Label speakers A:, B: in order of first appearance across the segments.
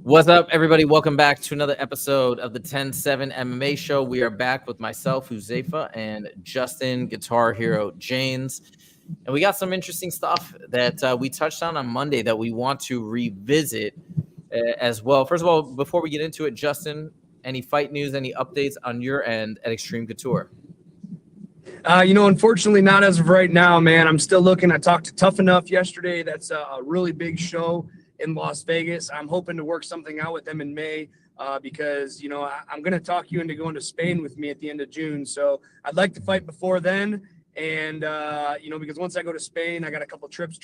A: What's up, everybody? Welcome back to another episode of the TEN MMA Show. We are back with myself, Huzaifa, and Justin, Guitar Hero James. And we got some interesting stuff that we touched on Monday that we want to revisit as well. First of all, before we get into it, Justin, any fight news, any updates on your end at Extreme Couture?
B: Unfortunately, not as of right now, man. I'm still looking. I talked to Tough Enough yesterday. That's a really big show in Las Vegas. I'm hoping to work something out with them in May because, I'm going to talk you into going to Spain with me at the end of June. So I'd like to fight before then. And, because once I go to Spain, I got a couple trips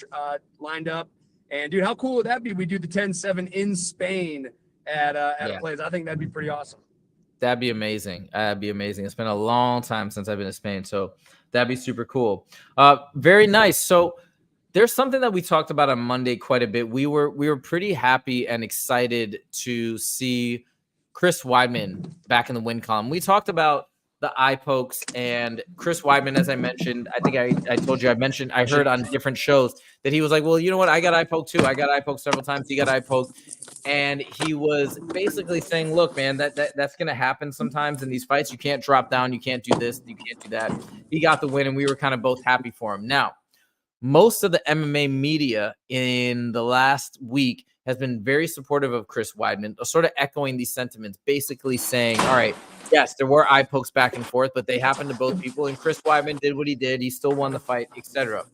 B: lined up. And, dude, how cool would that be? We do the 10-7 in Spain at a place. I think that'd be pretty awesome.
A: That'd be amazing. That'd be amazing. It's been a long time since I've been to Spain, so that'd be super cool. Very nice. So there's something that we talked about on Monday quite a bit. We were pretty happy and excited to see Chris Weidman back in the win column. We talked about the eye pokes and Chris Weidman, as I mentioned. I think I told you I heard on different shows that he was like, well, you know what? I got eye poked too. I got eye poked several times. He got eye poked. And he was basically saying, look, man, that's going to happen sometimes in these fights. You can't drop down. You can't do this. You can't do that. He got the win, and we were kind of both happy for him. Now, most of the MMA media in the last week has been very supportive of Chris Weidman, sort of echoing these sentiments, basically saying, all right, yes, there were eye pokes back and forth, but they happened to both people, and Chris Weidman did what he did. He still won the fight, etc.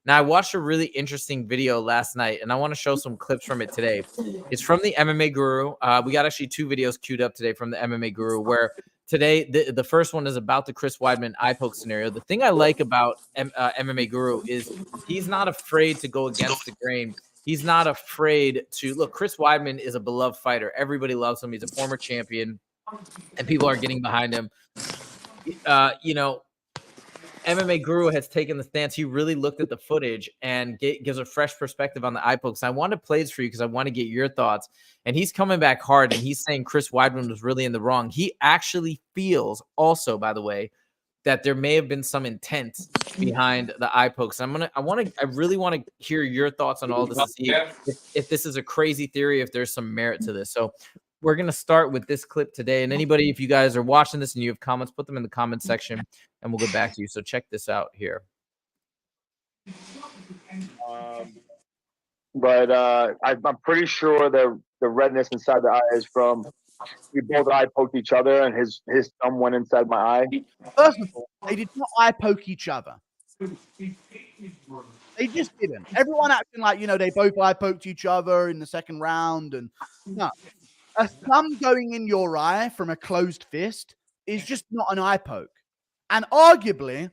A: Now, I watched a really interesting video last night, and I want to show some clips from it today. It's from the MMA Guru. We got actually two videos queued up today from the MMA Guru, where today the first one is about the Chris Weidman eye poke scenario. The thing I like about MMA Guru is he's not afraid to go against the grain. He's not afraid to look. Chris Weidman is a beloved fighter. Everybody loves him. He's a former champion, and people are getting behind him. MMA Guru has taken the stance. He really looked at the footage and gives a fresh perspective on the eye pokes. I want to play this for you because I want to get your thoughts. And he's coming back hard, and he's saying Chris Weidman was really in the wrong. He actually feels also, by the way, that there may have been some intent behind the eye pokes. I really want to hear your thoughts on all this to see if this is a crazy theory, if there's some merit to this. So we're going to start with this clip today. And anybody, if you guys are watching this and you have comments, put them in the comment section and we'll get back to you. So check this out here.
C: I'm pretty sure the redness inside the eye is from we both eye poked each other and his thumb went inside my eye.
D: First of all, they did not eye poke each other. They just didn't. Everyone acting like, they both eye poked each other in the second round. And no, a thumb going in your eye from a closed fist is just not an eye poke. And arguably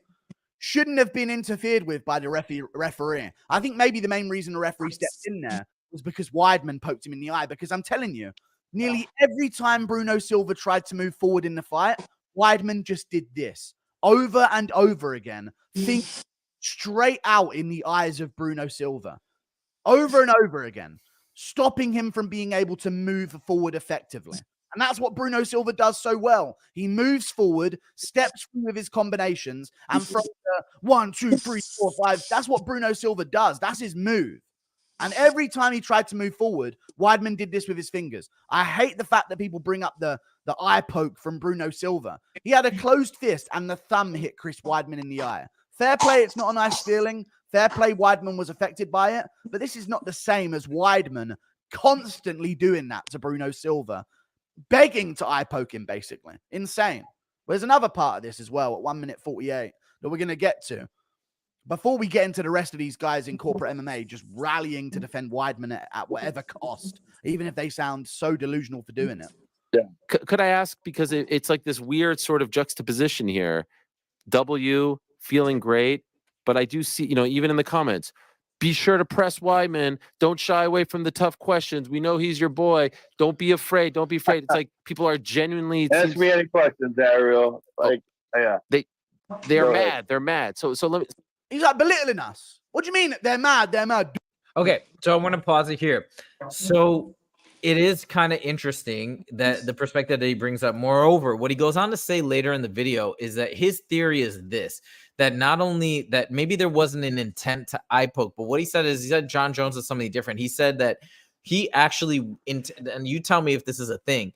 D: shouldn't have been interfered with by the referee. I think maybe the main reason the referee stepped in there was because Weidman poked him in the eye. Because I'm telling you, nearly every time Bruno Silva tried to move forward in the fight, Weidman just did this over and over again. Think straight out in the eyes of Bruno Silva over and over again, stopping him from being able to move forward effectively. And that's what Bruno Silva does so well. He moves forward, steps through with his combinations, and from the 1, 2, 3, 4, 5, that's what Bruno Silva does. That's his move. And every time he tried to move forward, Weidman did this with his fingers. I hate the fact that people bring up the eye poke from Bruno Silva. He had a closed fist and the thumb hit Chris Weidman in the eye. Fair play, it's not a nice feeling. Fair play, Weidman was affected by it. But this is not the same as Weidman constantly doing that to Bruno Silva, begging to eye poke him, basically. Insane. There's another part of this as well at 1:48 that we're going to get to. Before we get into the rest of these guys in corporate MMA just rallying to defend Weidman at whatever cost, even if they sound so delusional for doing it.
E: Yeah. Could I ask, because it's like this weird sort of juxtaposition here. W feeling great, but I do see, even in the comments, be sure to press Weidman. Don't shy away from the tough questions. We know he's your boy. Don't be afraid. Don't be afraid. It's like people are genuinely.
C: Ask me any questions, Ariel. Yeah.
E: They're mad. They're mad. So let me.
D: He's like belittling us. What do you mean? They're mad. They're mad.
A: Okay, so I want to pause it here. So it is kind of interesting that the perspective that he brings up. Moreover, what he goes on to say later in the video is that his theory is this, that not only that maybe there wasn't an intent to eye poke, but what he said is John Jones is something different. He said that he actually, and you tell me if this is a thing,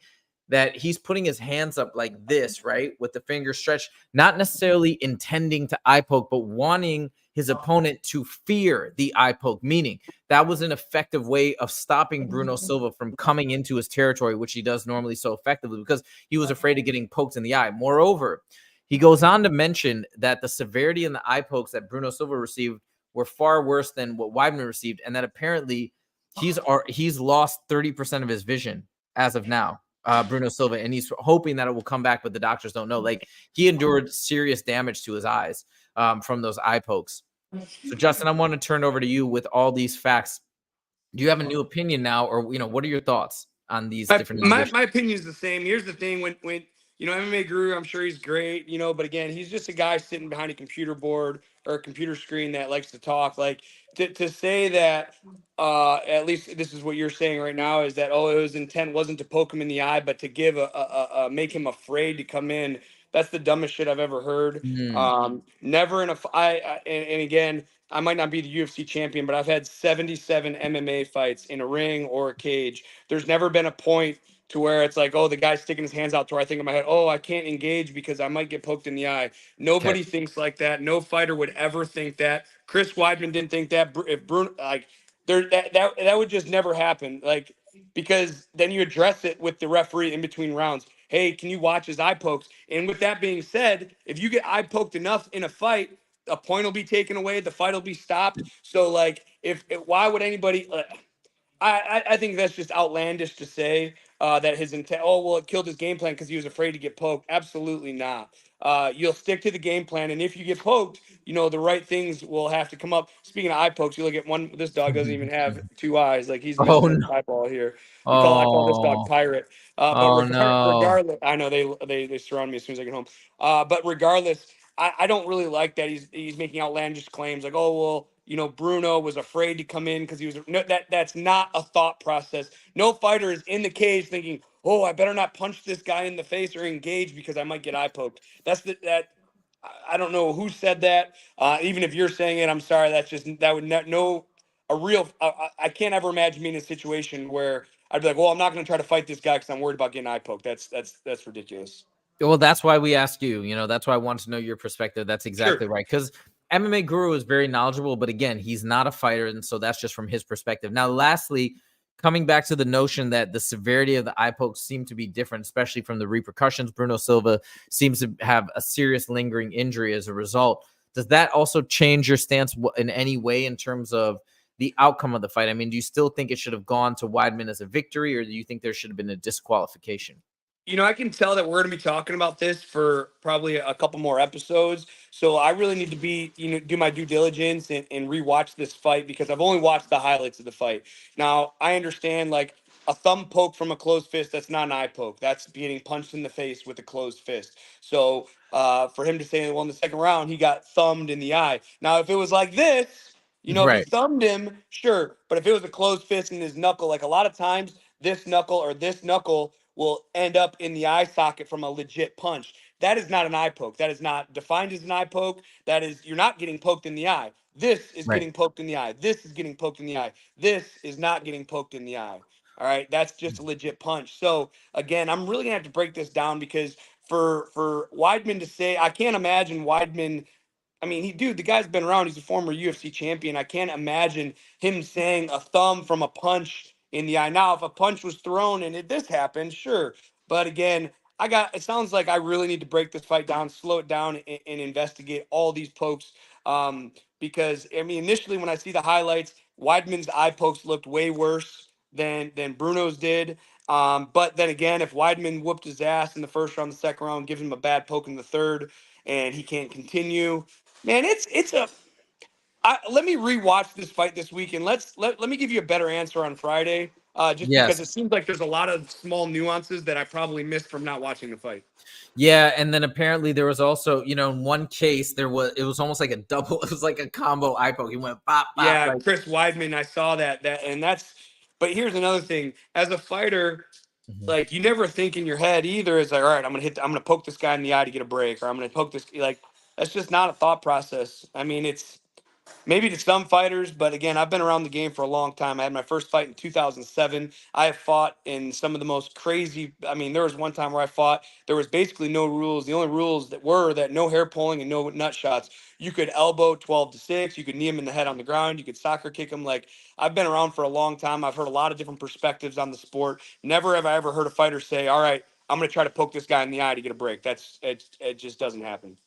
A: that he's putting his hands up like this, right, with the fingers stretched, not necessarily intending to eye poke, but wanting his opponent to fear the eye poke, meaning that was an effective way of stopping Bruno Silva from coming into his territory, which he does normally so effectively, because he was afraid of getting poked in the eye. Moreover, he goes on to mention that the severity in the eye pokes that Bruno Silva received were far worse than what Weidman received, and that apparently he's lost 30% of his vision as of now, Bruno Silva, and he's hoping that it will come back, but the doctors don't know. Like, he endured serious damage to his eyes from those eye pokes. So, Justin, I want to turn over to you with all these facts. Do you have a new opinion now, or what are your thoughts on these different?
B: My opinion is the same. Here's the thing: when MMA Guru, I'm sure he's great, but again, he's just a guy sitting behind a computer board or a computer screen that likes to talk. Like, to say that, at least this is what you're saying right now, is that his intent wasn't to poke him in the eye, but to give make him afraid to come in. That's the dumbest shit I've ever heard. Never in a and again, I might not be the UFC champion, but I've had 77 MMA fights in a ring or a cage. There's never been a point to where it's like, the guy's sticking his hands out to where I think in my head, I can't engage because I might get poked in the eye. Nobody thinks like that. No fighter would ever think that. Chris Weidman didn't think that. If Bruno, that would just never happen. Like, because then you address it with the referee in between rounds. Hey, can you watch his eye pokes? And with that being said, if you get eye poked enough in a fight, a point will be taken away. The fight will be stopped. So, like, why would anybody? I think that's just outlandish to say that his intent. It killed his game plan because he was afraid to get poked. Absolutely not. You'll stick to the game plan, and if you get poked, the right things will have to come up. Speaking of eye pokes, you look at one. This dog doesn't even have two eyes. Like, he's missing an eyeball here. I call this dog Pirate. Regardless, I know they surround me as soon as I get home. But regardless, I don't really like that he's making outlandish claims like, Bruno was afraid to come in because he was that's not a thought process. No fighter is in the cage thinking, I better not punch this guy in the face or engage because I might get eye poked. I don't know who said that. Even if you're saying it, I'm sorry. That would not know a real. I can't ever imagine being in a situation where I'd be like, I'm not going to try to fight this guy because I'm worried about getting eye poked. That's ridiculous.
A: Well, that's why we asked you. That's why I want to know your perspective. That's exactly right. Because MMA Guru is very knowledgeable, but again, he's not a fighter, and so that's just from his perspective. Now, lastly, coming back to the notion that the severity of the eye pokes seem to be different, especially from the repercussions. Bruno Silva seems to have a serious lingering injury as a result. Does that also change your stance in any way in terms of the outcome of the fight? I mean, do you still think it should have gone to Weidman as a victory, or do you think there should have been a disqualification?
B: I can tell that we're going to be talking about this for probably a couple more episodes. So I really need to do my due diligence and rewatch this fight because I've only watched the highlights of the fight. Now, I understand, like, a thumb poke from a closed fist, that's not an eye poke. That's getting punched in the face with a closed fist. So for him to say, in the second round, he got thumbed in the eye. Now, if it was like this, if he thumbed him, sure. But if it was a closed fist in his knuckle, like a lot of times, this knuckle will end up in the eye socket from a legit punch. That is not an eye poke. That is not defined as an eye poke. That is, you're not getting poked in the eye. This is getting poked in the eye. This is getting poked in the eye. This is not getting poked in the eye. All right, that's just a legit punch. So again, I'm really gonna have to break this down because for Weidman to say, I can't imagine Weidman. I mean, the guy's been around. He's a former UFC champion. I can't imagine him saying a thumb from a punch in the eye. Now, if a punch was thrown and this happened, sure. But again, it sounds like I really need to break this fight down, slow it down, and investigate all these pokes. Because, I mean, initially when I see the highlights, Weidman's eye pokes looked way worse than Bruno's did. But then again, if Weidman whooped his ass in the first round, the second round, gives him a bad poke in the third, and he can't continue, man, let me rewatch this fight this week, and let me give you a better answer on Friday. Because it seems like there's a lot of small nuances that I probably missed from not watching the fight.
A: Yeah, and then apparently there was also, in one case it was almost like a double. It was like a combo eye poke. He went bop, bop.
B: Yeah, like Chris Weidman, I saw that, but here's another thing. As a fighter, like, you never think in your head either. It's like, all right, I'm gonna poke this guy in the eye to get a break, or I'm gonna poke this. Like, that's just not a thought process. I mean, Maybe to some fighters, but again, I've been around the game for a long time. I had my first fight in 2007. I have fought in some of the most crazy. I mean, there was one time where I fought. There was basically no rules. The only rules that were that no hair pulling and no nut shots. You could elbow 12-6. You could knee him in the head on the ground. You could soccer kick him. Like, I've been around for a long time. I've heard a lot of different perspectives on the sport. Never have I ever heard a fighter say, "All right, I'm going to try to poke this guy in the eye to get a break." It just doesn't happen.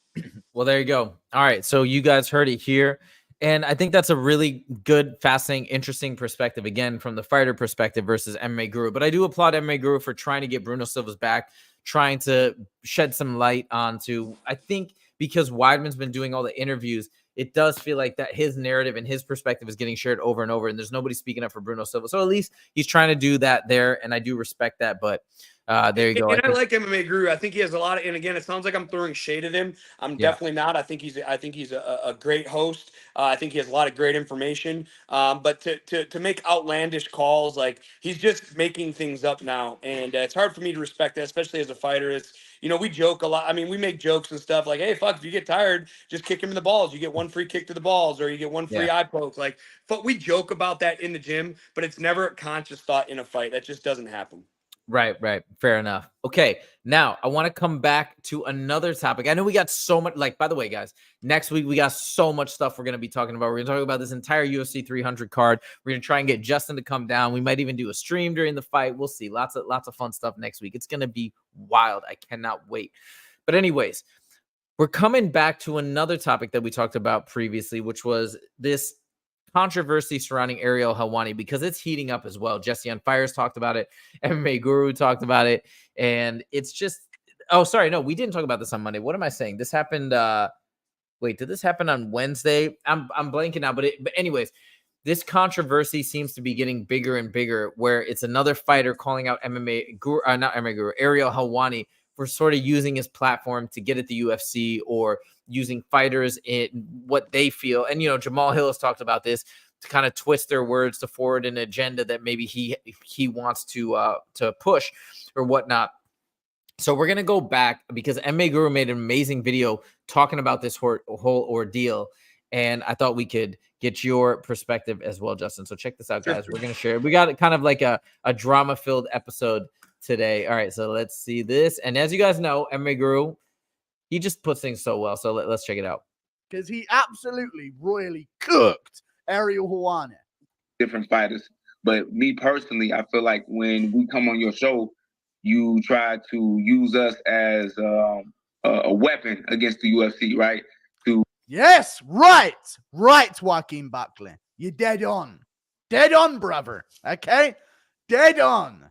A: Well, there you go. All right. So you guys heard it here. And I think that's a really good, fascinating, interesting perspective, again, from the fighter perspective versus MMA Guru. But I do applaud MMA Guru for trying to get Bruno Silva's back, trying to shed some light onto, I think, because Weidman's been doing all the interviews, it does feel like that his narrative and his perspective is getting shared over and over, and there's nobody speaking up for Bruno Silva. So at least he's trying to do that there, and I do respect that. But there you go.
B: And I like MMA Guru. I think he has a lot of, and again, it sounds like I'm throwing shade at him. I'm definitely not. I think he's a great host. I think he has a lot of great information. But to make outlandish calls, like, he's just making things up now, and it's hard for me to respect that, especially as a fighter. It's, we joke a lot. I mean, we make jokes and stuff like, "Hey, fuck, if you get tired, just kick him in the balls. You get one free kick to the balls, or you get one free eye poke." Like, but we joke about that in the gym, but it's never a conscious thought in a fight. That just doesn't happen.
A: Right. Fair enough. Okay. Now I want to come back to another topic. I know we got so much, like, by the way, guys, next week we got so much stuff we're going to be talking about. We're going to talk about this entire UFC 300 card. We're going to try and get Justin to come down. We might even do a stream during the fight. We'll see. Lots of fun stuff next week. It's going to be wild. I cannot wait. But anyways, we're coming back to another topic that we talked about previously, which was this controversy surrounding Ariel Helwani, because it's heating up as well. Jesse on Fires talked about it. MMA Guru talked about it. And it's just, oh, sorry. No, we didn't talk about this on Monday. What am I saying? This happened. Wait, did this happen on Wednesday? I'm blanking now, but anyways, this controversy seems to be getting bigger and bigger, where it's another fighter calling out MMA Guru, not MMA Guru, Ariel Helwani, for sort of using his platform to get at the UFC, or using fighters in what they feel. And, Jamal Hill has talked about this, to kind of twist their words to forward an agenda that maybe he wants to push or whatnot. So we're going to go back, because MMA Guru made an amazing video talking about this whole ordeal. And I thought we could get your perspective as well, Justin. So check this out, guys. We're going to share. We got kind of like a drama-filled episode today. All right, so let's see this. And as you guys know, MMA Guru, he just puts things so well. So let's check it out.
D: Because he absolutely royally cooked Ariel Helwani.
F: Different fighters. But me personally, I feel like when we come on your show, you try to use us as a weapon against the UFC, right?
D: Yes, right, Joaquin Buckley. You're dead on, brother. Okay, dead on.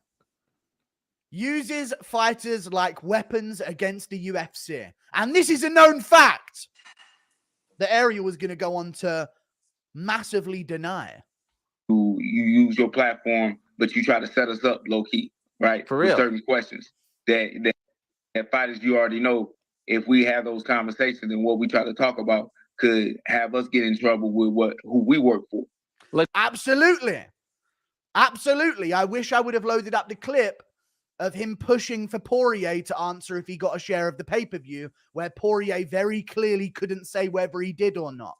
D: Uses fighters like weapons against the UFC. And this is a known fact that Ariel was going to go on to massively deny.
F: You use your platform, but you try to set us up low-key, right?
A: For real.
F: With certain questions that fighters you already know, if we have those conversations and what we try to talk about could have us get in trouble with who we work for.
D: Absolutely. I wish I would have loaded up the clip of him pushing for Poirier to answer if he got a share of the pay-per-view, where Poirier very clearly couldn't say whether he did or not.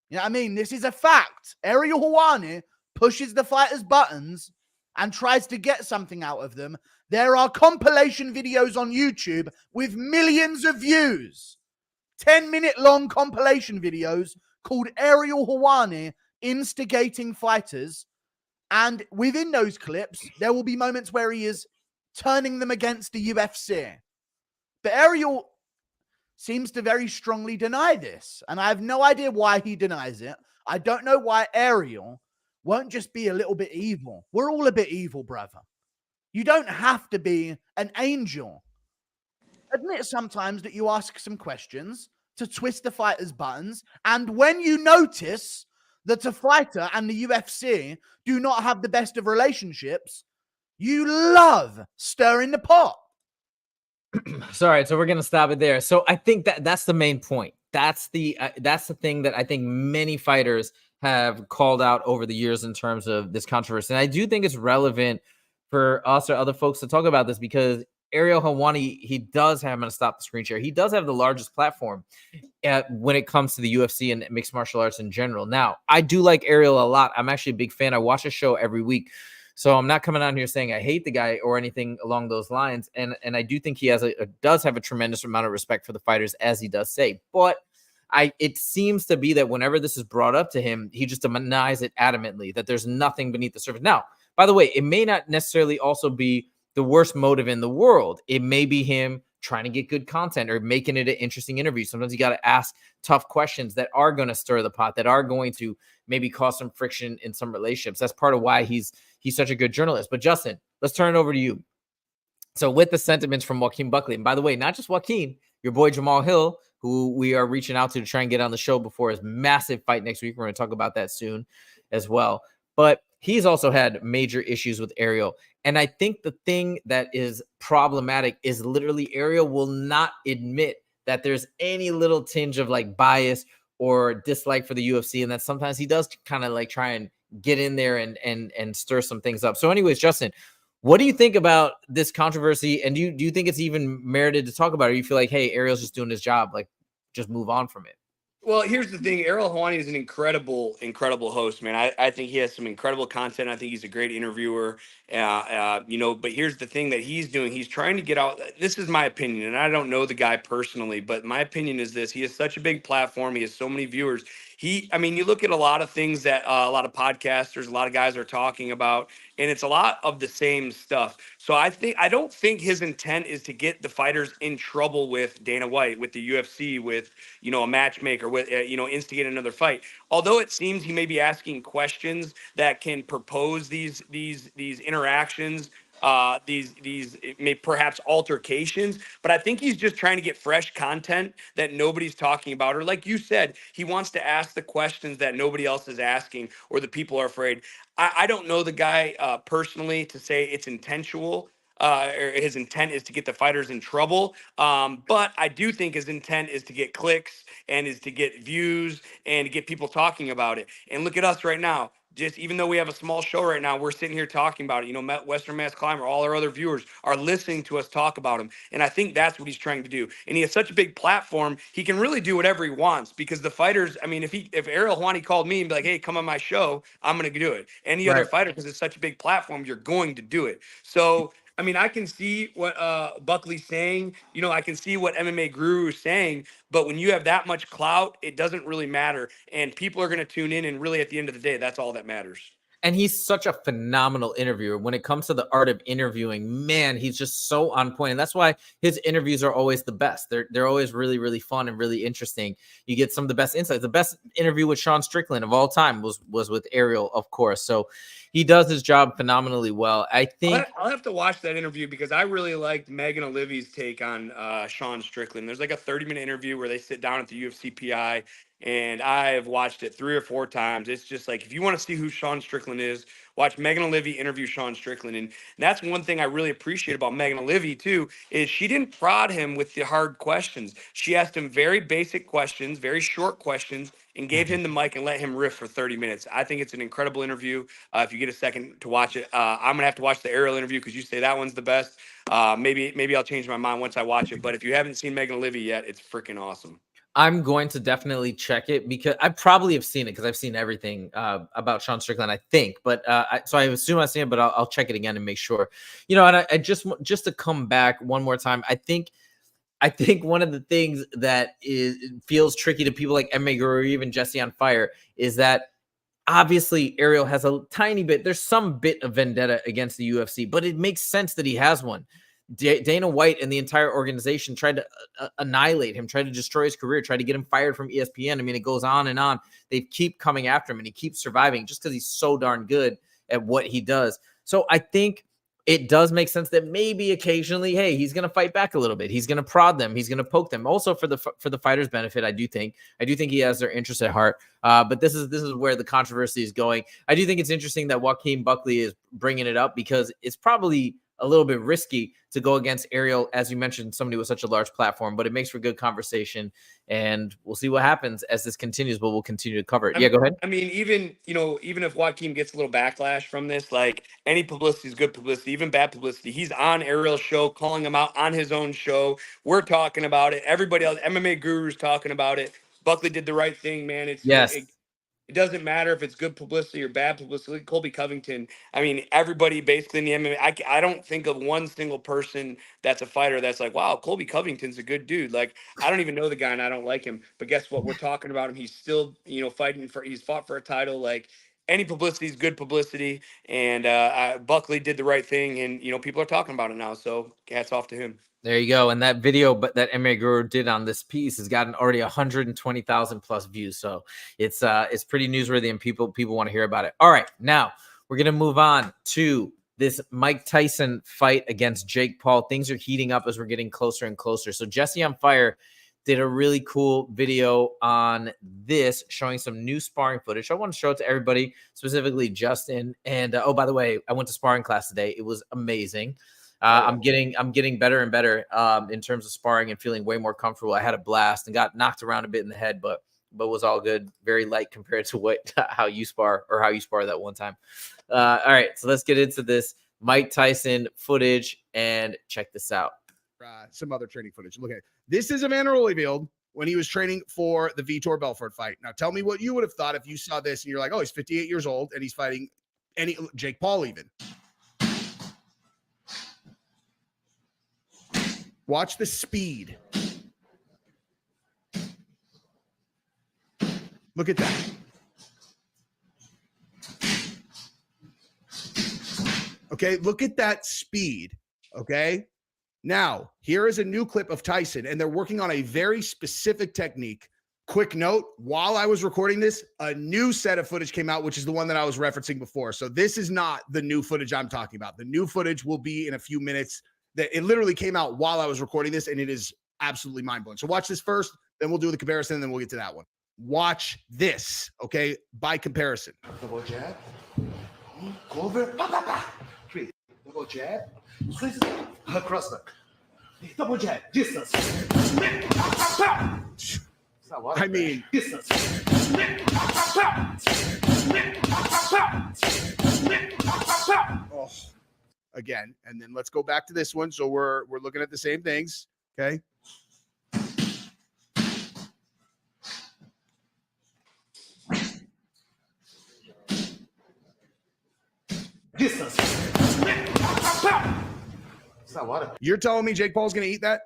D: You know what I mean? This is a fact. Ariel Helwani pushes the fighters' buttons and tries to get something out of them. There are compilation videos on YouTube with millions of views. 10-minute long compilation videos called Ariel Helwani instigating fighters. And within those clips, there will be moments where he is turning them against the UFC. But Ariel seems to very strongly deny this. And I have no idea why he denies it. I don't know why Ariel won't just be a little bit evil. We're all a bit evil, brother. You don't have to be an angel. Admit sometimes that you ask some questions to twist the fighter's buttons. And when you notice that a fighter and the UFC do not have the best of relationships, you love stirring the pot.
A: Sorry, so we're gonna stop it there. So I think that's the main point. That's the thing that I think many fighters have called out over the years in terms of this controversy. And I do think it's relevant for us or other folks to talk about this, because Ariel Helwani, he does have, I'm going to stop the screen share. He does have the largest platform when it comes to the UFC and mixed martial arts in general. Now, I do like Ariel a lot. I'm actually a big fan. I watch his show every week. So I'm not coming on here saying I hate the guy or anything along those lines. And I do think he does have a tremendous amount of respect for the fighters, as he does say. But it seems to be that whenever this is brought up to him, he just denies it adamantly, that there's nothing beneath the surface. Now, by the way, it may not necessarily also be the worst motive in the world. It may be him trying to get good content or making it an interesting interview. Sometimes you got to ask tough questions that are going to stir the pot, that are going to maybe cause some friction in some relationships. That's part of why he's such a good journalist. But Justin, let's turn it over to you. So with the sentiments from Joaquin Buckley, and by the way, not just Joaquin, your boy Jamal Hill, who we are reaching out to try and get on the show before his massive fight next week. We're going to talk about that soon as well. But he's also had major issues with Ariel. And I think the thing that is problematic is literally Ariel will not admit that there's any little tinge of like bias or dislike for the UFC. And that sometimes he does kind of like try and get in there and stir some things up. So anyways, Justin, what do you think about this controversy? And do you think it's even merited to talk about it? Or you feel like, hey, Ariel's just doing his job, like just move on from it?
B: Well, here's the thing. Ariel Helwani is an incredible host, man. I think he has some incredible content. I think he's a great interviewer. But here's the thing that he's doing. He's trying to get out. This is my opinion, and I don't know the guy personally, but my opinion is this. He has such a big platform. He has so many viewers. You look at a lot of things that a lot of podcasters, a lot of guys are talking about, and it's a lot of the same stuff. So I don't think his intent is to get the fighters in trouble with Dana White, with the UFC, with, a matchmaker, with, instigate another fight. Although it seems he may be asking questions that can propose these interactions, these perhaps altercations, but I think he's just trying to get fresh content that nobody's talking about. Or like you said, he wants to ask the questions that nobody else is asking or the people are afraid. I don't know the guy personally to say it's intentional. Or his intent is to get the fighters in trouble. But I do think his intent is to get clicks and is to get views and to get people talking about it. And look at us right now. Just even though we have a small show right now, we're sitting here talking about it. Western Mass Climber, all our other viewers are listening to us talk about him. And I think that's what he's trying to do. And he has such a big platform, he can really do whatever he wants because the fighters, if Ariel Helwani called me and be like, hey, come on my show, I'm going to do it. Any other fighter, because it's such a big platform, you're going to do it. So, I can see what Buckley's saying. I can see what MMA Guru is saying. But when you have that much clout, it doesn't really matter. And people are going to tune in. And really, at the end of the day, that's all that matters.
A: And he's such a phenomenal interviewer. When it comes to the art of interviewing, man, he's just so on point. And that's why his interviews are always the best. They're always really, really fun and really interesting. You get some of the best insights. The best interview with Sean Strickland of all time was with Ariel, of course. So he does his job phenomenally well. I think
B: I'll have to watch that interview because I really liked Megan Olivia's take on Sean Strickland. There's like a 30-minute interview where they sit down at the UFC PI. And I have watched it 3 or 4 times. It's just like, if you want to see who Sean Strickland is, watch Megan Olivia interview Sean Strickland. And that's one thing I really appreciate about Megan Olivia too, is she didn't prod him with the hard questions. She asked him very basic questions, very short questions, and gave him the mic and let him riff for 30 minutes. I think it's an incredible interview. If you get a second to watch it, I'm going to have to watch the Ariel interview because you say that one's the best. Maybe I'll change my mind once I watch it. But if you haven't seen Megan Olivia yet, it's freaking awesome.
A: I'm going to definitely check it because I probably have seen it because I've seen everything about Sean Strickland, I think. But so I assume I've seen it, but I'll check it again and make sure. And I just to come back one more time, I think one of the things that feels tricky to people like MMA Guru or even Jesse on Fire is that obviously Ariel has a tiny bit. There's some bit of vendetta against the UFC, but it makes sense that he has one. Dana White and the entire organization tried to annihilate him, tried to destroy his career, tried to get him fired from ESPN. It goes on and on. They keep coming after him and he keeps surviving just because he's so darn good at what he does. So I think it does make sense that maybe occasionally, hey, he's going to fight back a little bit. He's going to prod them. He's going to poke them. Also for the fighters' benefit, I do think he has their interest at heart. But this is where the controversy is going. I do think it's interesting that Joaquin Buckley is bringing it up because it's probably a little bit risky to go against Ariel, as you mentioned, somebody with such a large platform, but it makes for good conversation, and we'll see what happens as this continues, but we'll continue to cover it. Yeah, go ahead.
B: I mean, even even if Joaquin gets a little backlash from this, like any publicity is good publicity, even bad publicity. He's on Ariel's show, calling him out on his own show. We're talking about it. Everybody else, MMA gurus, talking about it. Buckley did the right thing, man.
A: Yes.
B: It doesn't matter if it's good publicity or bad publicity. Look at Colby Covington. I mean, everybody basically in the MMA. I don't think of one single person that's a fighter that's like, wow, Colby Covington's a good dude. Like, I don't even know the guy and I don't like him. But guess what? We're talking about him. He's still, fighting for. He's fought for a title. Like, any publicity is good publicity. And Buckley did the right thing, and people are talking about it now. So hats off to him.
A: There you go. And that video, but that MMA Guru did on this piece has gotten already 120,000 plus views. So it's pretty newsworthy, and people want to hear about it. All right, now we're gonna move on to this Mike Tyson fight against Jake Paul. Things are heating up as we're getting closer and closer. So Jesse on Fire did a really cool video on this, showing some new sparring footage. I want to show it to everybody, specifically Justin. And oh, by the way, I went to sparring class today. It was amazing. I'm getting better and better in terms of sparring and feeling way more comfortable. I had a blast and got knocked around a bit in the head, but was all good. Very light compared to how you spar that one time. All right, so let's get into this Mike Tyson footage and check this out.
G: Some other training footage. Look at it. This is Evander Holyfield when he was training for the Vitor Belfort fight. Now, tell me what you would have thought if you saw this and you're like, oh, he's 58 years old and he's fighting Jake Paul even. Watch the speed. Look at that. Okay, look at that speed. Okay. Now, here is a new clip of Tyson, and they're working on a very specific technique. Quick note, while I was recording this, a new set of footage came out, which is the one that I was referencing before. So this is not the new footage I'm talking about. The new footage will be in a few minutes. That it literally came out while I was recording this, and it is absolutely mind-blowing. So watch this first, then we'll do the comparison, and then we'll get to that one. Watch this, okay, by comparison.
H: Double jab, go over, pa, pa, pa. 3, double jab, switch across the double jab, distance.
G: I mean,
H: distance.
G: Oh. Again, and then let's go back to this one. So we're looking at the same things, okay?
H: Distance.
G: You're telling me Jake Paul's going to eat that?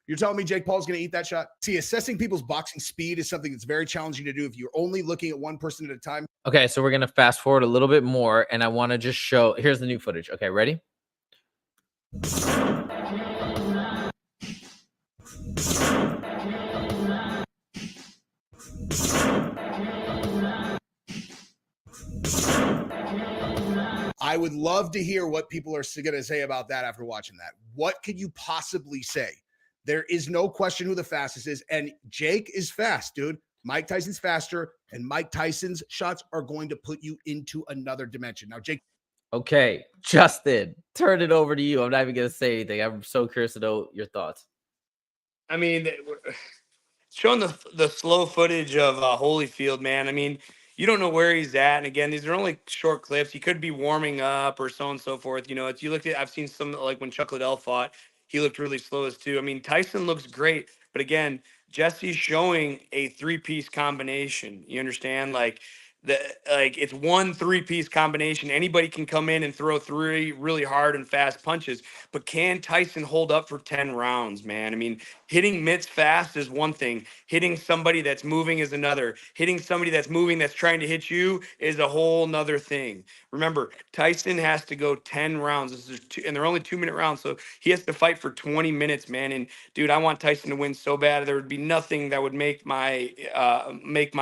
G: You're telling me Jake Paul's going to eat that shot? See, assessing people's boxing speed is something that's very challenging to do if you're only looking at one person at a time.
A: Okay, so we're going to fast forward a little bit more, and I want to just show, here's the new footage. Okay, ready?
G: I would love to hear what people are going to say about that after watching that. What could you possibly say? There is no question who the fastest is, and Jake is fast, dude. Mike Tyson's faster, and Mike Tyson's shots are going to put you into another dimension. Now, Jake.
A: Okay, Justin, turn it over to you. I'm not even going to say anything. I'm so curious to know your thoughts.
B: I mean, showing the slow footage of Holyfield, man. I mean, you don't know where he's at. And again, these are only short clips. He could be warming up or so on and so forth. If you look at, I've seen some, like when Chuck Liddell fought, he looked really slow as too. I mean, Tyson looks great, but again, Jesse's showing a 3-piece combination. You understand? Like it's one 3-piece combination. Anybody can come in and throw 3 really hard and fast punches, but can Tyson hold up for 10 rounds, man? I mean, hitting mitts fast is one thing. Hitting somebody that's moving is another. Hitting somebody that's moving that's trying to hit you is a whole nother thing. Remember, Tyson has to go 10 rounds. This is and they're only 2-minute rounds, so he has to fight for 20 minutes, man. And dude, I want Tyson to win so bad. There would be nothing that would make my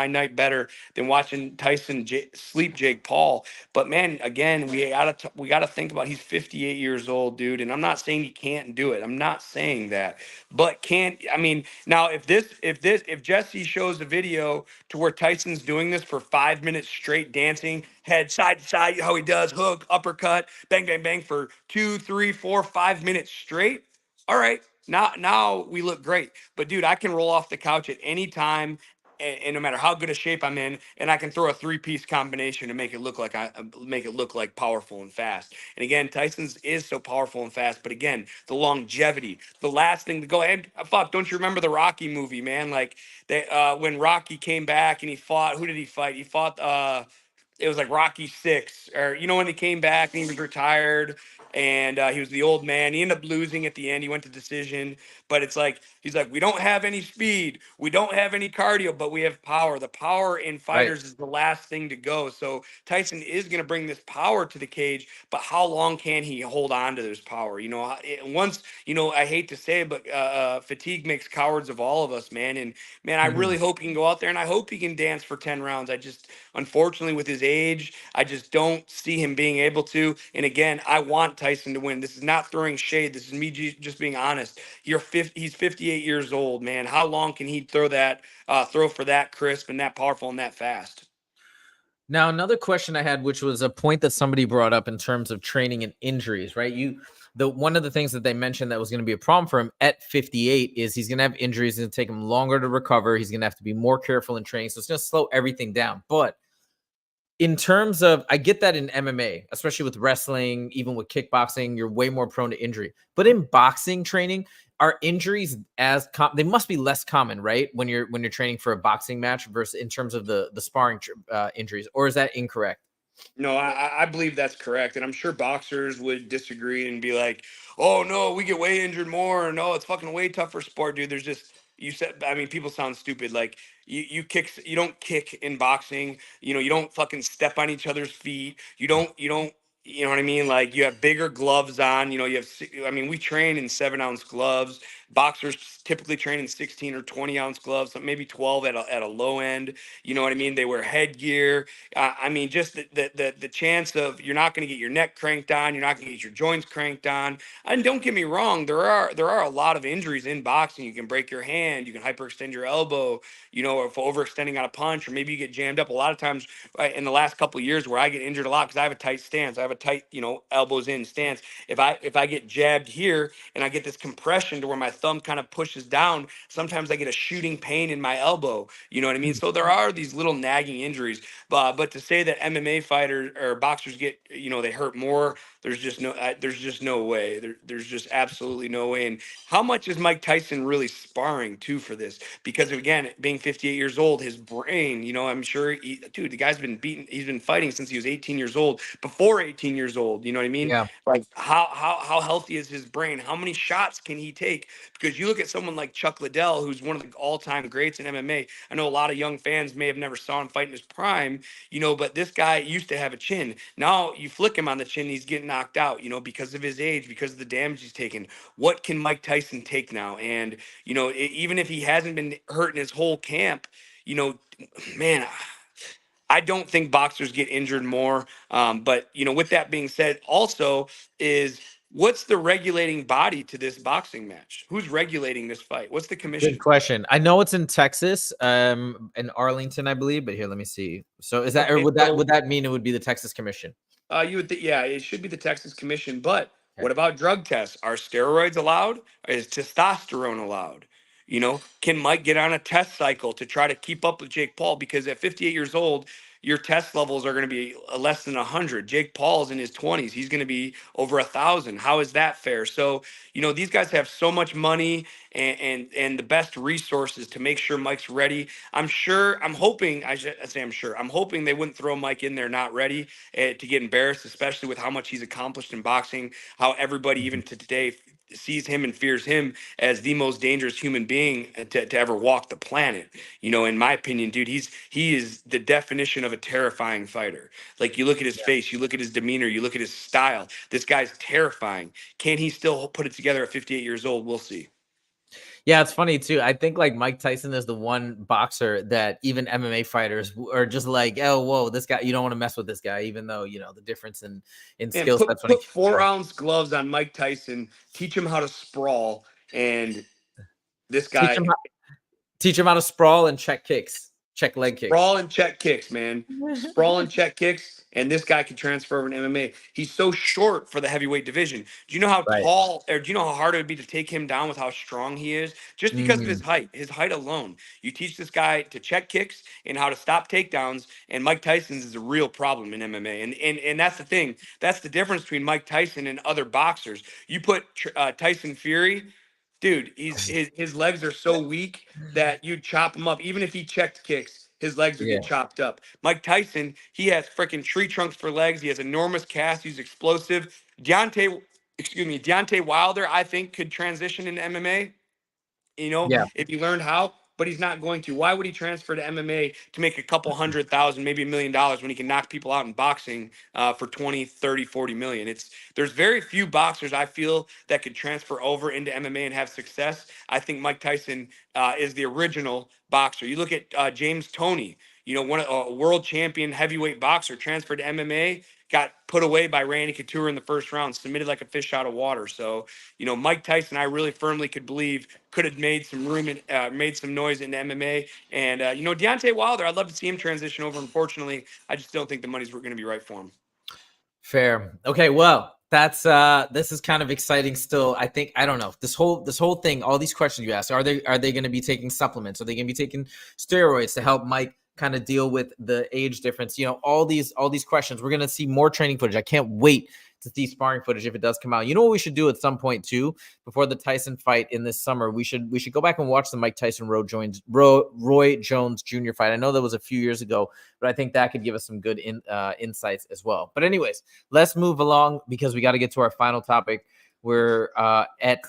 B: night better than watching Tyson Tyson sleep Jake Paul. But man, again, we gotta think about, he's 58 years old, dude. And I'm not saying he can't do it. I'm not saying that. But now if Jesse shows a video to where Tyson's doing this for 5 minutes straight, dancing head side to side, how he does hook, uppercut, bang, bang, bang for 2, 3, 4, 5 minutes straight. All right. Now we look great. But dude, I can roll off the couch at any time, and no matter how good a shape I'm in, and I can throw a 3-piece combination to make it look like powerful and fast. And again, Tyson's is so powerful and fast, but again, the longevity, the last thing to go. And fuck, don't you remember the Rocky movie, man? Like when Rocky came back and he fought, who did he fight? He fought it was like Rocky 6, or when he came back and he was retired, and he was the old man. He ended up losing at the end. He went to decision, but it's like he's like, we don't have any speed, we don't have any cardio, but we have power. The power in fighters is the last thing to go. So Tyson is going to bring this power to the cage, but how long can he hold on to this power? Once, I hate to say it, but fatigue makes cowards of all of us, man. And man, I really hope he can go out there, and I hope he can dance for 10 rounds. I just, unfortunately, with his age, I just don't see him being able to. And again, I want Tyson to win. This is not throwing shade. This is me just being honest. He's 58 years old, man. How long can he throw for that crisp and that powerful and that fast?
A: Now, another question I had, which was a point that somebody brought up in terms of training and injuries, right? One of the things that they mentioned that was going to be a problem for him at 58 is he's going to have injuries. It's going to take him longer to recover. He's going to have to be more careful in training. So it's going to slow everything down. But in terms of, I get that in MMA, especially with wrestling, even with kickboxing, you're way more prone to injury. But in boxing training, are injuries they must be less common, right? When you're training for a boxing match versus in terms of the sparring injuries, or is that incorrect?
B: No, I believe that's correct. And I'm sure boxers would disagree and be like, oh, no, we get way injured more. Or, no, it's fucking way tougher sport, dude. People sound stupid. Like you don't kick in boxing. You don't fucking step on each other's feet. You don't, you know what I mean? Like you have bigger gloves on, we train in 7-ounce gloves. Boxers typically train in 16 or 20-ounce gloves, so maybe 12 at a low end. You know what I mean? They wear headgear. Just the chance of you're not going to get your neck cranked on, you're not going to get your joints cranked on. And don't get me wrong, there are a lot of injuries in boxing. You can break your hand, you can hyperextend your elbow, or for overextending on a punch, or maybe you get jammed up. A lot of times in the last couple of years where I get injured a lot because I have a tight stance, I have a tight, elbows in stance. If I get jabbed here and I get this compression to where my thumb kind of pushes down, sometimes I get a shooting pain in my elbow. You know what I mean? So there are these little nagging injuries. But to say that MMA fighters or boxers get, they hurt more, there's just no way. There's just absolutely no way. And how much is Mike Tyson really sparring too for this? Because again, being 58 years old, his brain, I'm sure, the guy's been beaten. He's been fighting since he was 18 years old. Before 18 years old, you know what I mean?
A: Yeah.
B: Like how healthy is his brain? How many shots can he take? Because you look at someone like Chuck Liddell, who's one of the all-time greats in MMA. I know a lot of young fans may have never saw him fight in his prime, but this guy used to have a chin. Now you flick him on the chin, he's getting knocked out, because of his age, because of the damage he's taken. What can Mike Tyson take now? And, even if he hasn't been hurt in his whole camp, man, I don't think boxers get injured more. But, with that being said, also is what's the regulating body to this boxing match? Who's regulating this fight? What's the commission?
A: Good question. I know it's in Texas, in Arlington, I believe, but here, let me see. So is that, or would that mean it would be the Texas Commission?
B: You would think, yeah, it should be the Texas Commission. But what about drug tests? Are steroids allowed? Is testosterone allowed? Can Mike get on a test cycle to try to keep up with Jake Paul? Because at 58 years old, your test levels are going to be less than 100. Jake Paul's in his 20s. He's going to be over 1,000. How is that fair? So, these guys have so much money and the best resources to make sure Mike's ready. I'm hoping they wouldn't throw Mike in there not ready to get embarrassed, especially with how much he's accomplished in boxing, how everybody even to today sees him and fears him as the most dangerous human being to ever walk the planet. In my opinion, dude, he is the definition of a terrifying fighter. Like you look at his face, you look at his demeanor, you look at his style. This guy's terrifying. Can he still put it together at 58 years old? We'll see.
A: Yeah, it's funny too. I think like Mike Tyson is the one boxer that even MMA fighters are just like, oh, whoa, this guy, you don't want to mess with this guy, even though the difference in
B: And
A: skill
B: put
A: sets when it.
B: 4-ounce gloves on Mike Tyson, teach him how to sprawl, and this
A: Teach
B: guy
A: him how, teach him how to sprawl and check leg kicks.
B: sprawl and check kicks, man. Sprawl and check kicks, and this guy can transfer over to MMA. He's so short for the heavyweight division. Do you know how
A: Right.
B: tall, or do you know how hard it would be to take him down with how strong he is? Just because of his height alone. You teach this guy to check kicks and how to stop takedowns, and Mike Tyson's is a real problem in MMA. And that's the thing. That's the difference between Mike Tyson and other boxers. You put Tyson Fury. Dude, his legs are so weak that you chop him up. Even if he checked kicks, his legs would
A: Yeah.
B: get chopped up. Mike Tyson, he has freaking tree trunks for legs. He has enormous calves. He's explosive. Deontay Wilder, I think, could transition into MMA.
A: Yeah.
B: If he learned how, but he's not going to. Why would he transfer to MMA to make a couple $100,000, maybe $1 million when he can knock people out in boxing for 20, 30, 40 million? There's very few boxers I feel that could transfer over into MMA and have success. I think Mike Tyson is the original boxer. You look at James Toney, a world champion heavyweight boxer, transferred to MMA, got put away by Randy Couture in the first round, submitted like a fish out of water. So, Mike Tyson, I really firmly could believe could have made some room and made some noise in MMA. And, Deontay Wilder, I'd love to see him transition over. Unfortunately, I just don't think the money's going to be right for him.
A: Fair. Okay. Well, that's this is kind of exciting still. I think, I don't know, this whole thing, all these questions you asked, are they going to be taking supplements? Are they going to be taking steroids to help Mike kind of deal with the age difference? All these questions. We're going to see more training footage. I can't wait to see sparring footage if it does come out. You know what we should do at some point too, before the Tyson fight in this summer? We should go back and watch the Mike Tyson Roy Jones Jr. fight. I know that was a few years ago, but I think that could give us some good insights as well. But anyways, let's move along because we got to get to our final topic. We're at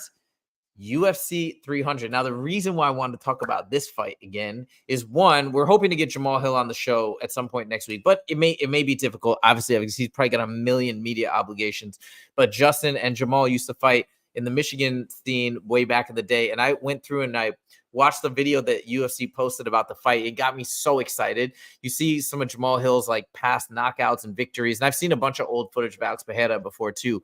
A: UFC 300. Now, the reason why I wanted to talk about this fight again is, one, we're hoping to get Jamal Hill on the show at some point next week, but it may be difficult. Obviously, because he's probably got a million media obligations. But Justin and Jamal used to fight in the Michigan scene way back in the day, and I went through and I watched the video that UFC posted about the fight. It got me so excited. You see some of Jamal Hill's like past knockouts and victories, and I've seen a bunch of old footage of Alex Pereira before too.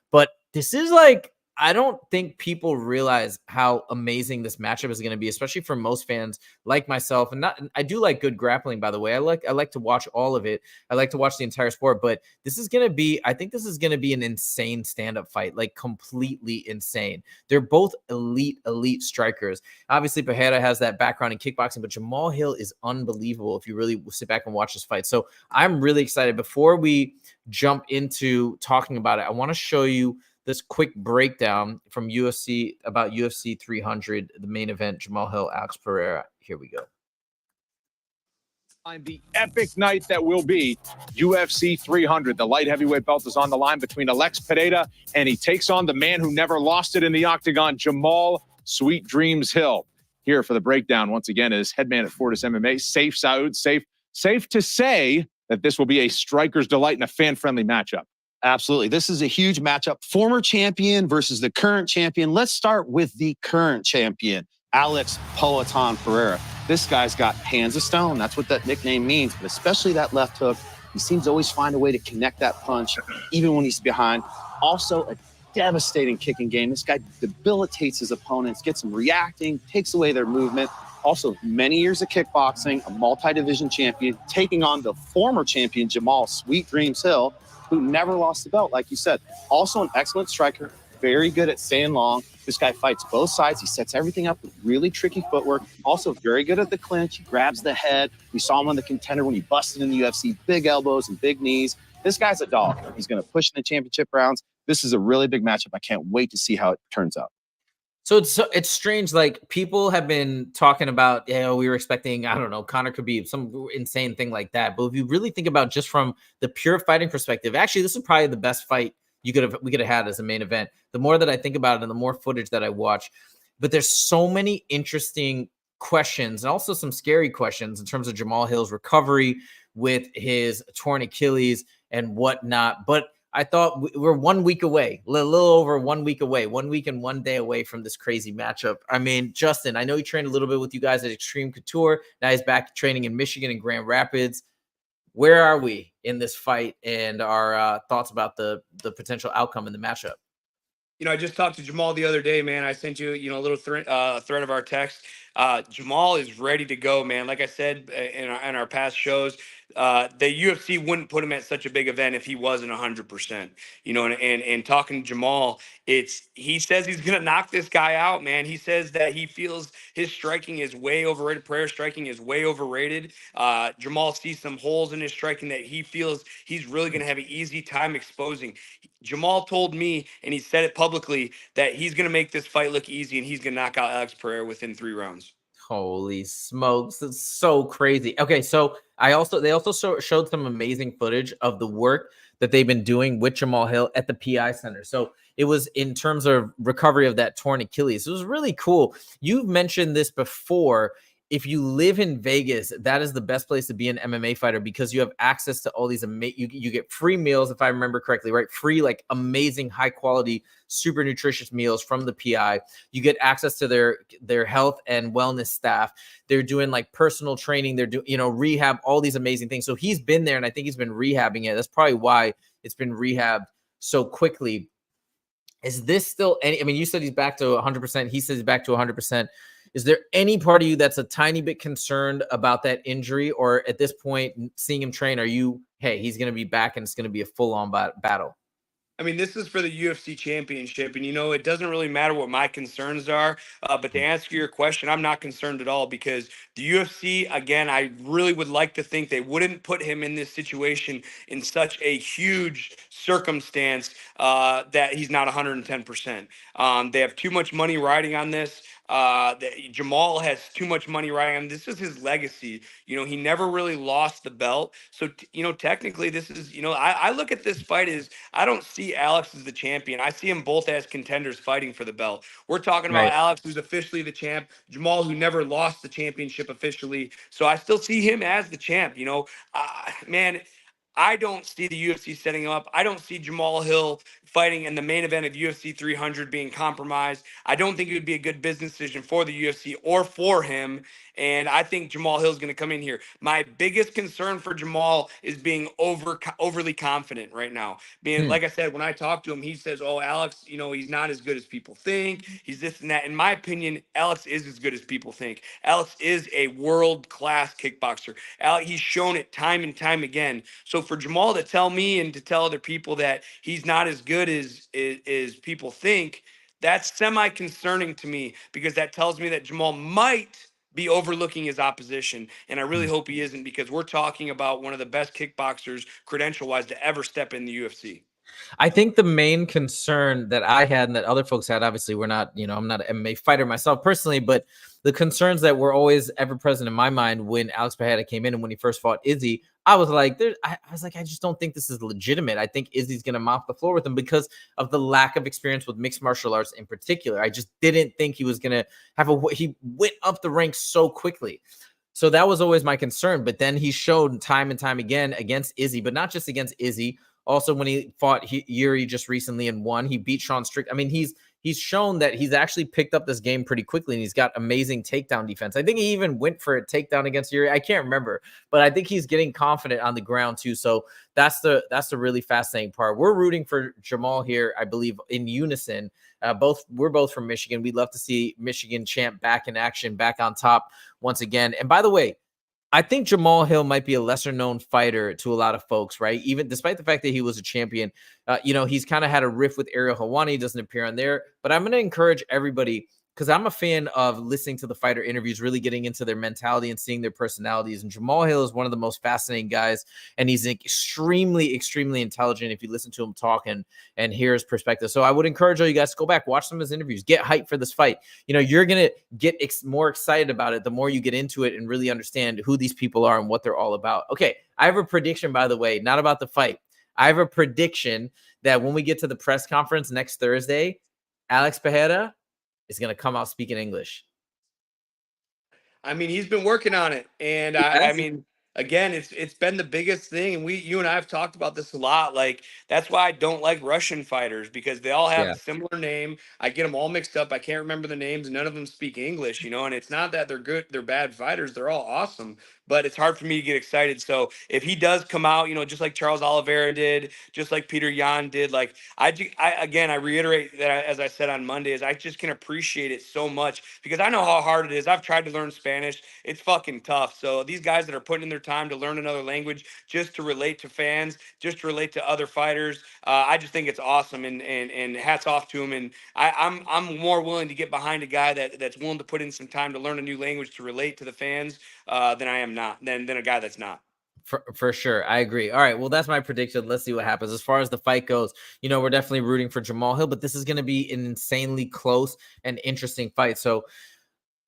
A: But this is like, I don't think people realize how amazing this matchup is going to be, especially for most fans like myself. And I do like good grappling, by the way. I like to watch all of it. I like to watch the entire sport, but I think this is going to be an insane stand-up fight, like completely insane. They're both elite strikers. Obviously, Pereira has that background in kickboxing, but Jamal Hill is unbelievable if you really sit back and watch this fight. So I'm really excited. Before we jump into talking about it, I want to show you this quick breakdown from UFC about UFC 300, the main event, Jamal Hill, Alex Pereira. Here we go.
I: The epic night that will be UFC 300. The light heavyweight belt is on the line between Alex Pereira, and he takes on the man who never lost it in the octagon, Jamal Sweet Dreams Hill. Here for the breakdown, once again, is headman at Fortis MMA, Safe Saud. Safe to say that this will be a striker's delight and a fan-friendly matchup.
J: Absolutely. This is a huge matchup. Former champion versus the current champion. Let's start with the current champion, Alex Poatan Pereira. This guy's got hands of stone. That's what that nickname means, but especially that left hook. He seems to always find a way to connect that punch, even when he's behind. Also, a devastating kicking game. This guy debilitates his opponents, gets them reacting, takes away their movement. Also, many years of kickboxing, a multi-division champion, taking on the former champion, Jamal Sweet Dreams Hill, who never lost the belt, like you said. Also an excellent striker, very good at staying long. This guy fights both sides. He sets everything up with really tricky footwork. Also very good at the clinch. He grabs the head. We saw him on the Contender when he busted in the UFC. Big elbows and big knees. This guy's a dog. He's going to push in the championship rounds. This is a really big matchup. I can't wait to see how it turns out.
A: So it's strange. Like, people have been talking about, we were expecting, I don't know, Conor Khabib, some insane thing like that. But if you really think about just from the pure fighting perspective, actually, this is probably the best fight we could have had as a main event. The more that I think about it and the more footage that I watch, but there's so many interesting questions and also some scary questions in terms of Jamal Hill's recovery with his torn Achilles and whatnot. But I thought we're 1 week away, a little over 1 week away, 1 week and 1 day away from this crazy matchup. I mean, Justin, I know he trained a little bit with you guys at Extreme Couture. Now he's back training in Michigan and Grand Rapids. Where are we in this fight, and our thoughts about the potential outcome in the matchup?
B: I just talked to Jamal the other day, man. I sent you, a little thread of our text. Jamal is ready to go, man. Like I said in our past shows, the UFC wouldn't put him at such a big event if he wasn't 100%. And talking to Jamal, he says he's gonna knock this guy out, man. He says that he feels his striking is way overrated. Prayer striking is way overrated. Jamal sees some holes in his striking that he feels he's really gonna have an easy time exposing. Jamal told me, and he said it publicly, that he's going to make this fight look easy and he's going to knock out Alex Pereira within 3 rounds.
A: Holy smokes. It's so crazy. Okay, so they also showed some amazing footage of the work that they've been doing with Jamal Hill at the PI Center. So it was in terms of recovery of that torn Achilles. It was really cool. You've mentioned this before. If you live in Vegas, that is the best place to be an MMA fighter because you have access to all these you get free meals, if I remember correctly, right? Free, like amazing, high quality, super nutritious meals from the PI. You get access to their health and wellness staff. They're doing like personal training. They're doing, rehab, all these amazing things. So he's been there, and I think he's been rehabbing it. That's probably why it's been rehabbed so quickly. Is this still any? I mean, you said he's back to 100%. He says he's back to 100%. Is there any part of you that's a tiny bit concerned about that injury, or at this point, seeing him train, are you, hey, he's going to be back and it's going to be a full-on battle?
B: I mean, this is for the UFC championship, and it doesn't really matter what my concerns are. But to answer your question, I'm not concerned at all because the UFC, again, I really would like to think they wouldn't put him in this situation in such a huge circumstance that he's not 110%. They have too much money riding on this. Jamal has too much money riding on. This is his legacy. He never really lost the belt. So, technically this is, I look at this fight as I don't see Alex as the champion. I see them both as contenders fighting for the belt. We're talking about Alex, who's officially the champ, Jamal, who never lost the championship officially. So I still see him as the champ, man. I don't see the UFC setting him up. I don't see Jamal Hill fighting in the main event of UFC 300 being compromised. I don't think it would be a good business decision for the UFC or for him. And I think Jamal Hill is going to come in here. My biggest concern for Jamal is being overly confident right now. Like I said, when I talk to him, he says, "Oh, Alex, he's not as good as people think. He's this and that." In my opinion, Alex is as good as people think. Alex is a world-class kickboxer. He's shown it time and time again. So for Jamal to tell me and to tell other people that he's not as good as people think, that's semi-concerning to me because that tells me that Jamal might be overlooking his opposition. And I really hope he isn't because we're talking about one of the best kickboxers credential-wise to ever step in the UFC.
A: I think the main concern that I had and that other folks had, obviously we're not, I'm not an MMA fighter myself personally, but the concerns that were always ever present in my mind when Alex Pereira came in and when he first fought Izzy, I was like, I just don't think this is legitimate. I think Izzy's going to mop the floor with him because of the lack of experience with mixed martial arts in particular. I just didn't think he was going to he went up the ranks so quickly. So that was always my concern. But then he showed time and time again against Izzy, but not just against Izzy. Also, when he fought Yuri just recently and won, he beat Sean Strickland. I mean, he's shown that he's actually picked up this game pretty quickly, and he's got amazing takedown defense. I think he even went for a takedown against Yuri. I can't remember, but I think he's getting confident on the ground too. So that's the really fascinating part. We're rooting for Jamal here, I believe, in unison. We're both from Michigan. We'd love to see Michigan champ back in action, back on top once again. And by the way, I think Jamal Hill might be a lesser known fighter to a lot of folks, right? Even despite the fact that he was a champion, he's kind of had a riff with Ariel Helwani. He doesn't appear on there, but I'm going to encourage everybody because I'm a fan of listening to the fighter interviews, really getting into their mentality and seeing their personalities. And Jamal Hill is one of the most fascinating guys, and he's extremely, extremely intelligent if you listen to him talk and hear his perspective. So I would encourage all you guys to go back, watch some of his interviews, get hyped for this fight. You're going to get more excited about it the more you get into it and really understand who these people are and what they're all about. Okay, I have a prediction, by the way, not about the fight. I have a prediction that when we get to the press conference next Thursday, Alex Pereira is going to come out speaking English.
B: I mean, he's been working on it. And I mean, again, it's been the biggest thing, and you and I have talked about this a lot. Like, that's why I don't like Russian fighters, because they all have
A: Yeah.
B: a similar name. I get them all mixed up. I can't remember the names, and none of them speak English, you know. And it's not that they're good, they're bad fighters. They're all awesome, but it's hard for me to get excited. So if he does come out, you know, just like Charles Oliveira did, just like Peter Yan did, like I reiterate that, as I said on Monday, is I just can appreciate it so much, because I know how hard it is. I've tried to learn Spanish. It's fucking tough. So these guys that are putting in their time to learn another language just to relate to fans, just to relate to other fighters, I just think it's awesome, and hats off to them. And I'm more willing to get behind a guy that's willing to put in some time to learn a new language to relate to the fans than I am not than a guy that's not.
A: For sure. I agree. All right. Well, that's my prediction. Let's see what happens. As far as the fight goes, you know, we're definitely rooting for Jamal Hill, but this is going to be an insanely close and interesting fight. So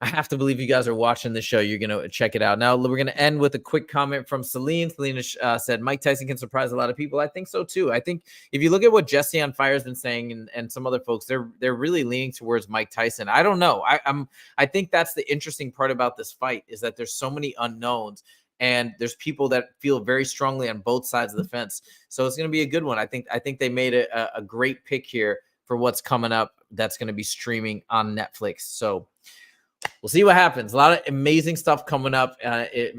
A: I have to believe you guys are watching the show. You're going to check it out. Now, we're going to end with a quick comment from Celine. Celine said, Mike Tyson can surprise a lot of people. I think so, too. I think if you look at what Jesse on Fire has been saying, and some other folks, they're really leaning towards Mike Tyson. I don't know. I think that's the interesting part about this fight, is that there's so many unknowns, and there's people that feel very strongly on both sides of the fence. So it's going to be a good one. I think they made a great pick here for what's coming up that's going to be streaming on Netflix. So we'll see what happens. A lot of amazing stuff coming up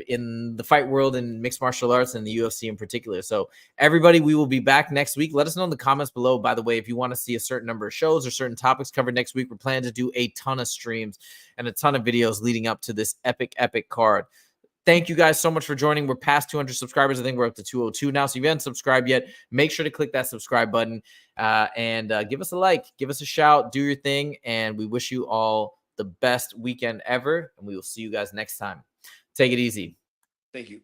A: in the fight world and mixed martial arts and the UFC in particular. So everybody, we will be back next week. Let us know in the comments below, by the way, if you want to see a certain number of shows or certain topics covered next week. We're planning to do a ton of streams and a ton of videos leading up to this epic card. Thank you guys so much for joining. We're past 200 subscribers. I think we're up to 202 now. So if you haven't subscribed yet, make sure to click that subscribe button and give us a like, give us a shout, do your thing. And we wish you all the best weekend ever. And we will see you guys next time. Take it easy.
B: Thank you.